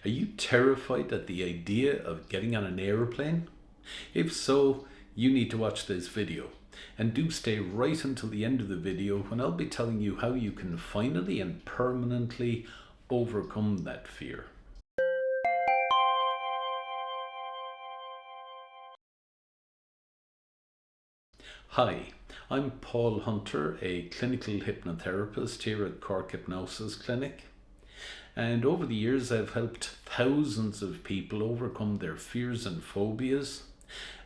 Are you terrified at the idea of getting on an aeroplane? If so, you need to watch this video. And do stay right until the end of the video when I'll be telling you how you can finally and permanently overcome that fear. Hi, I'm Paul Hunter, a clinical hypnotherapist here at Cork Hypnosis Clinic. And over the years, I've helped thousands of people overcome their fears and phobias,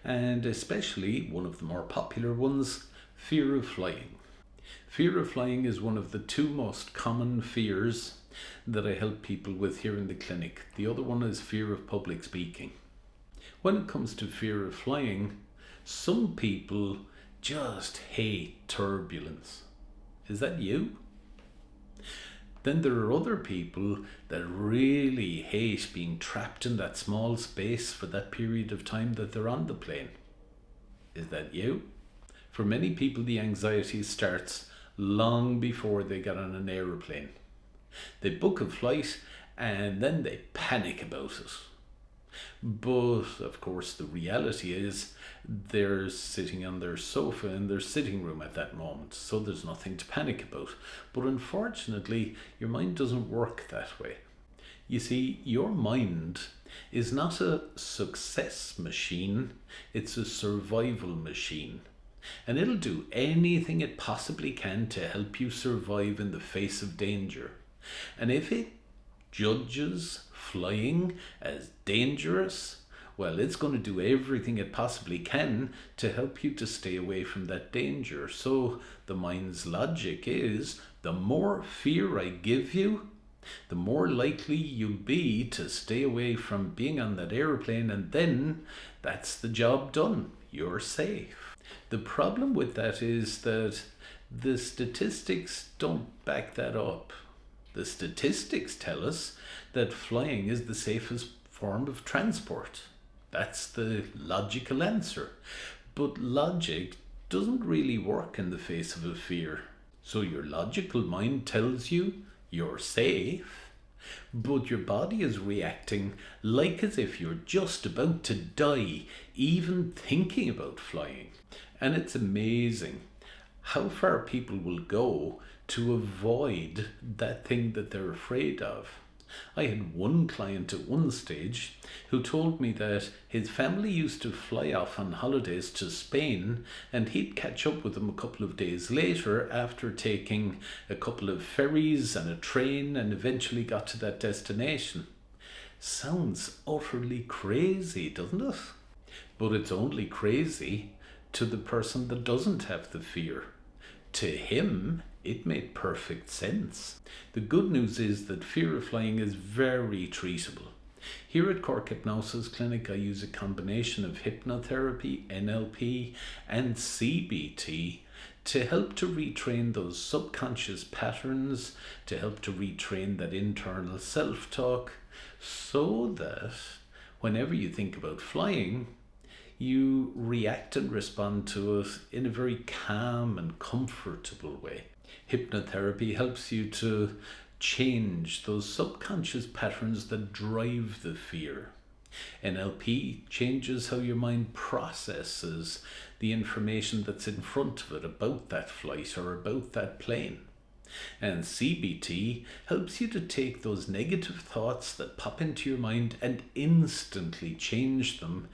and especially one of the more popular ones, fear of flying. Fear of flying is one of the two most common fears that I help people with here in the clinic. The other one is fear of public speaking. When it comes to fear of flying, some people just hate turbulence. Is that you? Then there are other people that really hate being trapped in that small space for that period of time that they're on the plane. Is that you? For many people, the anxiety starts long before they get on an aeroplane. They book a flight and then they panic about it. But of course, the reality is they're sitting on their sofa in their sitting room at that moment, so there's nothing to panic about. But unfortunately, your mind doesn't work that way. You see, your mind is not a success machine, it's a survival machine. And it'll do anything it possibly can to help you survive in the face of danger. And if it judges flying as dangerous, well, it's going to do everything it possibly can to help you to stay away from that danger. So the mind's logic is, the more fear I give you, the more likely you'll be to stay away from being on that airplane, and then that's the job done. You're safe. The problem with that is that the statistics don't back that up. The statistics tell us that flying is the safest form of transport. That's the logical answer. But logic doesn't really work in the face of a fear. So your logical mind tells you you're safe, but your body is reacting like as if you're just about to die, even thinking about flying. And it's amazing how far people will go to avoid that thing that they're afraid of. I had one client at one stage who told me that his family used to fly off on holidays to Spain, and he'd catch up with them a couple of days later after taking a couple of ferries and a train, and eventually got to that destination. Sounds utterly crazy, doesn't it? But it's only crazy to the person that doesn't have the fear. To him, it made perfect sense. The good news is that fear of flying is very treatable. Here at Cork Hypnosis Clinic, I use a combination of hypnotherapy, NLP, and CBT to help to retrain those subconscious patterns, to help to retrain that internal self-talk, so that whenever you think about flying, you react and respond to it in a very calm and comfortable way. Hypnotherapy helps you to change those subconscious patterns that drive the fear. NLP changes how your mind processes the information that's in front of it about that flight or about that plane. And CBT helps you to take those negative thoughts that pop into your mind and instantly change them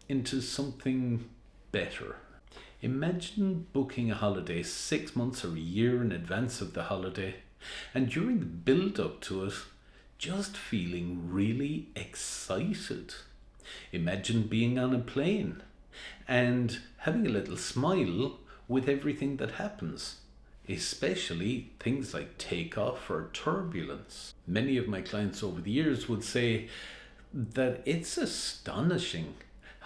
into something better. Imagine booking a holiday 6 months or a year in advance of the holiday, and during the build up to it, just feeling really excited. Imagine being on a plane and having a little smile with everything that happens, especially things like takeoff or turbulence. Many of my clients over the years would say that it's astonishing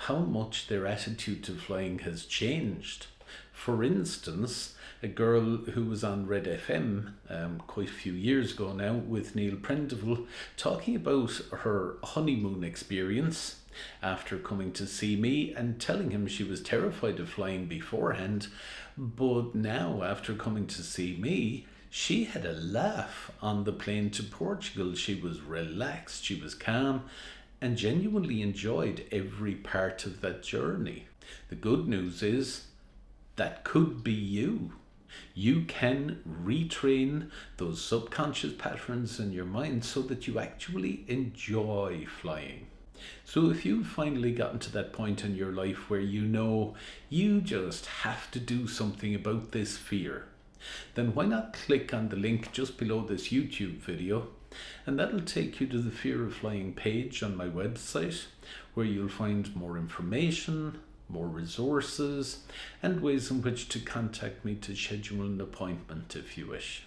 how much their attitude to flying has changed. For instance, a girl who was on Red FM quite a few years ago now with Neil Prendeville, talking about her honeymoon experience after coming to see me and telling him she was terrified of flying beforehand, but now after coming to see me, She had a laugh on the plane to Portugal. She was relaxed, she was calm, and genuinely enjoyed every part of that journey. The good news is that could be you. You can retrain those subconscious patterns in your mind so that you actually enjoy flying. So if you've finally gotten to that point in your life where you know you just have to do something about this fear, then why not click on the link just below this YouTube video, and that'll take you to the Fear of Flying page on my website, where you'll find more information, more resources, and ways in which to contact me to schedule an appointment if you wish.